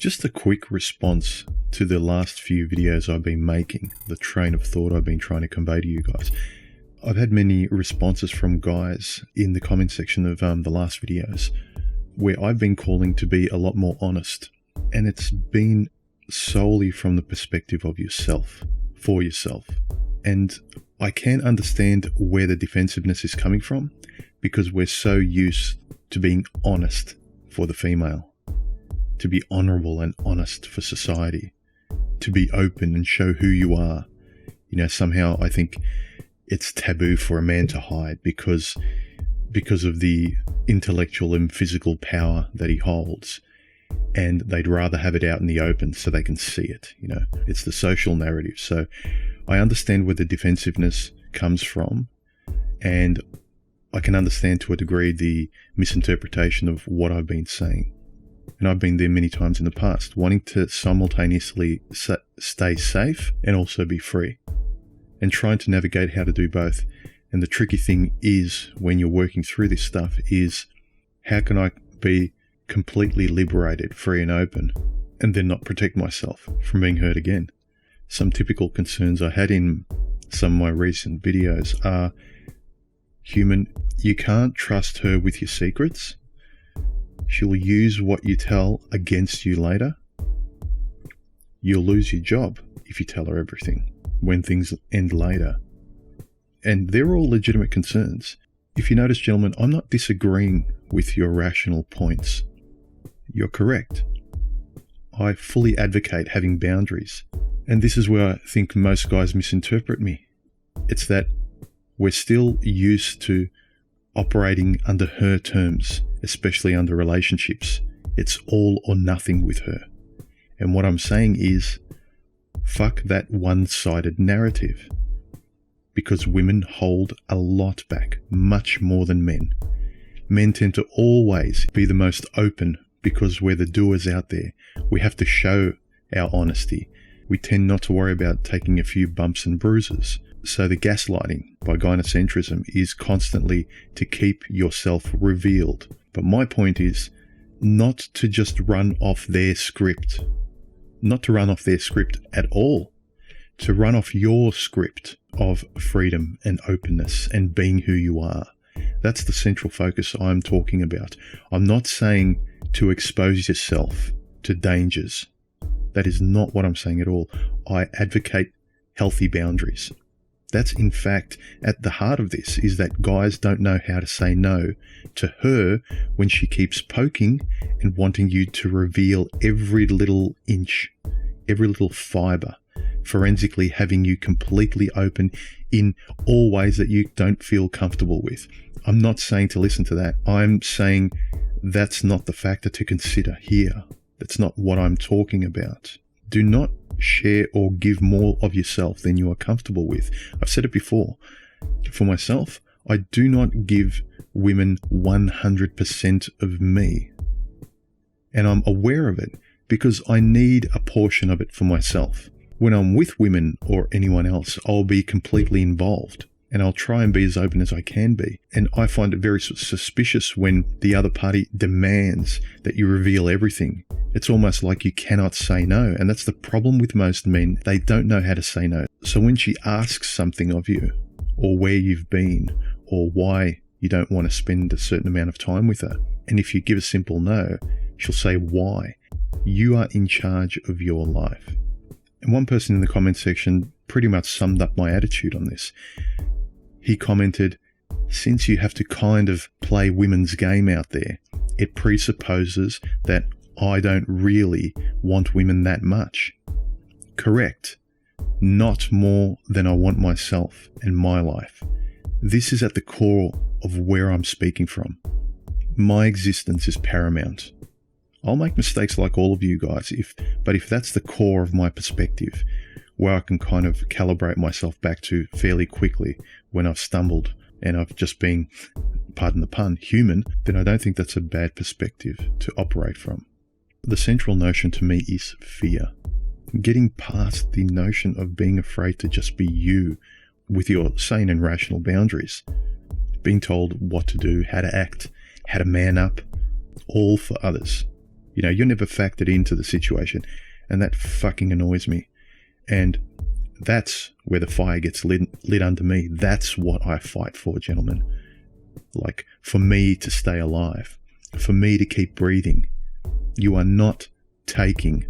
Just a quick response to the last few videos I've been making, the train of thought I've been trying to convey to you guys. I've had many responses from guys in the comment section of the last videos where I've been calling to be a lot more honest. And it's been solely from the perspective of yourself, for yourself. And I can understand where the defensiveness is coming from because we're so used to being honest for the female, to be honorable and honest for society, to be open and show who you are. You know, somehow I think it's taboo for a man to hide because of the intellectual and physical power that he holds. And they'd rather have it out in the open so they can see it. You know, it's the social narrative. So I understand where the defensiveness comes from, and I can understand to a degree the misinterpretation of what I've been saying. And I've been there many times in the past, wanting to simultaneously stay safe and also be free, and trying to navigate how to do both. And the tricky thing is, when you're working through this stuff, is how can I be completely liberated, free and open, and then not protect myself from being hurt again? Some typical concerns I had in some of my recent videos are, human, you can't trust her with your secrets. She'll use what you tell against you later. You'll lose your job if you tell her everything when things end later. And they're all legitimate concerns. If you notice, gentlemen, I'm not disagreeing with your rational points. You're correct. I fully advocate having boundaries. And this is where I think most guys misinterpret me. It's that we're still used to operating under her terms, especially under relationships. It's all or nothing with her. And what I'm saying is, fuck that one-sided narrative. Because women hold a lot back, much more than men. Men tend to always be the most open because we're the doers out there. We have to show our honesty. We tend not to worry about taking a few bumps and bruises. So the gaslighting by gynocentrism is constantly to keep yourself revealed. But my point is not to just run off their script. Not to run off their script at all. To run off your script of freedom and openness and being who you are. That's the central focus I'm talking about. I'm not saying to expose yourself to dangers. That is not what I'm saying at all. I advocate healthy boundaries. That's in fact at the heart of this, is that guys don't know how to say no to her when she keeps poking and wanting you to reveal every little inch, every little fiber, forensically having you completely open in all ways that you don't feel comfortable with. I'm not saying to listen to that. I'm saying that's not the factor to consider here. That's not what I'm talking about. Do not share or give more of yourself than you are comfortable with. I've said it before. For myself, I do not give women 100% of me. And I'm aware of it because I need a portion of it for myself. When I'm with women or anyone else, I'll be completely involved and I'll try and be as open as I can be. And I find it very suspicious when the other party demands that you reveal everything. It's almost like you cannot say no. And that's the problem with most men. They don't know how to say no. So when she asks something of you, or where you've been, or why you don't want to spend a certain amount of time with her, and if you give a simple no, she'll say why. You are in charge of your life. And one person in the comment section pretty much summed up my attitude on this. He commented, since you have to kind of play women's game out there, it presupposes that I don't really want women that much. Correct. Not more than I want myself and my life. This is at the core of where I'm speaking from. My existence is paramount. I'll make mistakes like all of you guys, but if that's the core of my perspective, where I can kind of calibrate myself back to fairly quickly when I've stumbled and I've just been, pardon the pun, human, then I don't think that's a bad perspective to operate from. The central notion to me is fear. Getting past the notion of being afraid to just be you with your sane and rational boundaries. Being told what to do, how to act, how to man up, all for others. You know, you're never factored into the situation, and that fucking annoys me. And that's where the fire gets lit under me. That's what I fight for, gentlemen. Like, for me to stay alive, for me to keep breathing. You are not taking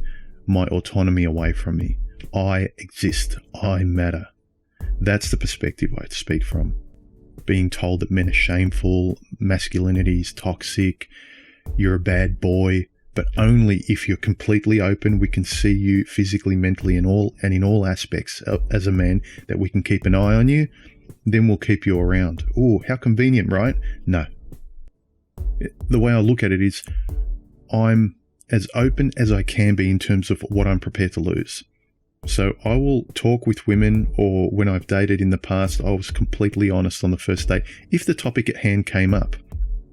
my autonomy away from me. I exist. I matter. That's the perspective I speak from. Being told that men are shameful, masculinity is toxic, you're a bad boy, but only if you're completely open, we can see you physically, mentally, and in all aspects as a man, that we can keep an eye on you, then we'll keep you around. Oh, how convenient, right? No. The way I look at it is, I'm as open as I can be in terms of what I'm prepared to lose. So I will talk with women, or when I've dated in the past, I was completely honest on the first date if the topic at hand came up.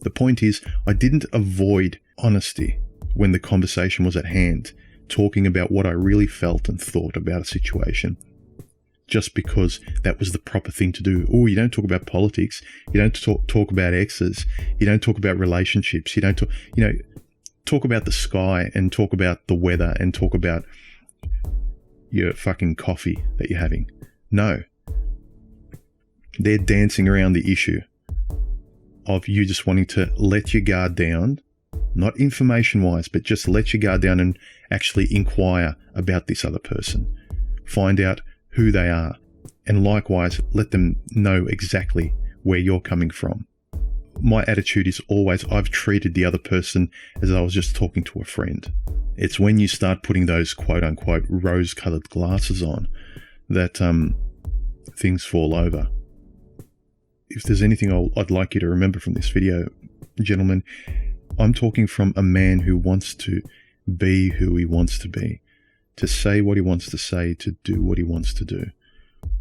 The point is, I didn't avoid honesty when the conversation was at hand, talking about what I really felt and thought about a situation, just because that was the proper thing to do. Oh, you don't talk about politics. You don't talk about exes. You don't talk about relationships. You don't talk about the sky and talk about the weather and talk about your fucking coffee that you're having. No. They're dancing around the issue of you just wanting to let your guard down, not information-wise, but just let your guard down and actually inquire about this other person. Find out who they are, and likewise, let them know exactly where you're coming from. My attitude is always, I've treated the other person as I was just talking to a friend. It's when you start putting those quote-unquote rose-colored glasses on that things fall over. If there's anything I'd like you to remember from this video, gentlemen, I'm talking from a man who wants to be who he wants to be, to say what he wants to say, to do what he wants to do,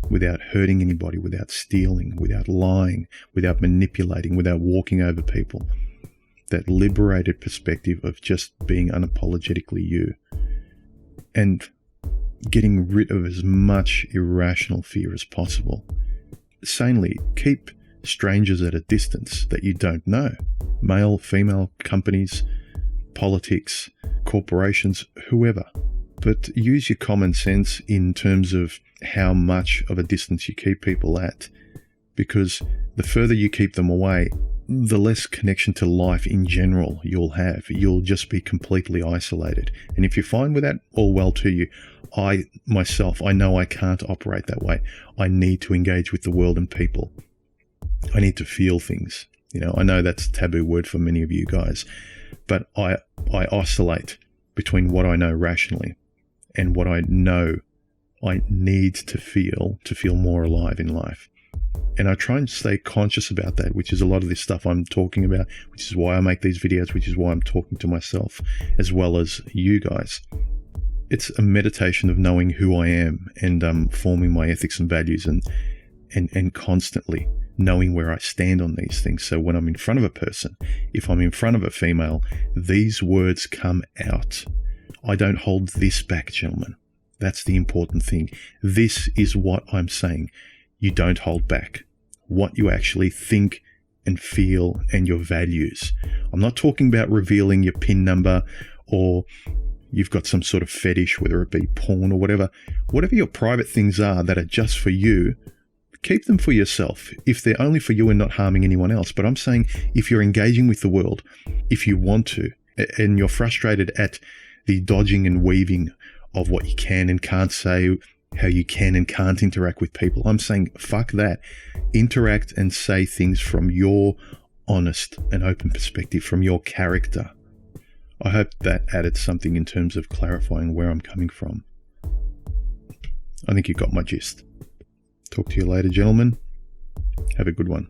without hurting anybody, without stealing, without lying, without manipulating, without walking over people. That liberated perspective of just being unapologetically you, and getting rid of as much irrational fear as possible. Sanely, keep strangers at a distance that you don't know. Male, female, companies, politics, corporations, whoever. But use your common sense in terms of how much of a distance you keep people at, because the further you keep them away, the less connection to life in general you'll have. You'll just be completely isolated. And if you're fine with that, all well to you. I know I can't operate that way. I need to engage with the world and people. I need to feel things. You know, I know that's a taboo word for many of you guys, but I oscillate between what I know rationally and what I know I need to feel more alive in life. And I try and stay conscious about that, which is a lot of this stuff I'm talking about, which is why I make these videos, which is why I'm talking to myself as well as you guys. It's a meditation of knowing who I am and forming my ethics and values and constantly knowing where I stand on these things. So when I'm in front of a person, if I'm in front of a female, these words come out. I don't hold this back, gentlemen. That's the important thing. This is what I'm saying. You don't hold back what you actually think and feel and your values. I'm not talking about revealing your PIN number or you've got some sort of fetish, whether it be porn or whatever. Whatever your private things are that are just for you, keep them for yourself if they're only for you and not harming anyone else. But I'm saying if you're engaging with the world, if you want to, and you're frustrated at the dodging and weaving of what you can and can't say, how you can and can't interact with people, I'm saying fuck that. Interact and say things from your honest and open perspective, from your character. I hope that added something in terms of clarifying where I'm coming from. I think you got my gist. Talk to you later, gentlemen. Have a good one.